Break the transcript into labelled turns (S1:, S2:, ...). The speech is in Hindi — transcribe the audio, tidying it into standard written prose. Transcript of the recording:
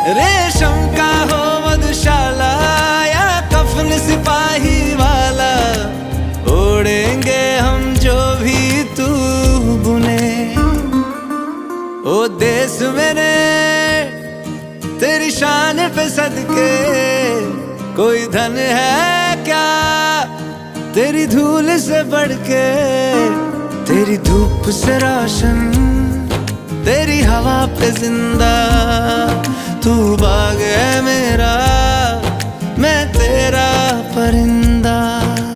S1: रेशम का हो मधुशाला या कफन सिपाही वाला, ओढ़ेंगे हम जो भी तू बुने। ओ देश मेरे तेरी शान पे सदके, कोई धन है क्या तेरी धूल से बढ़ के। तेरी धूप से रोशन, तेरी हवा पे जिंदा, तू बाग है मेरा।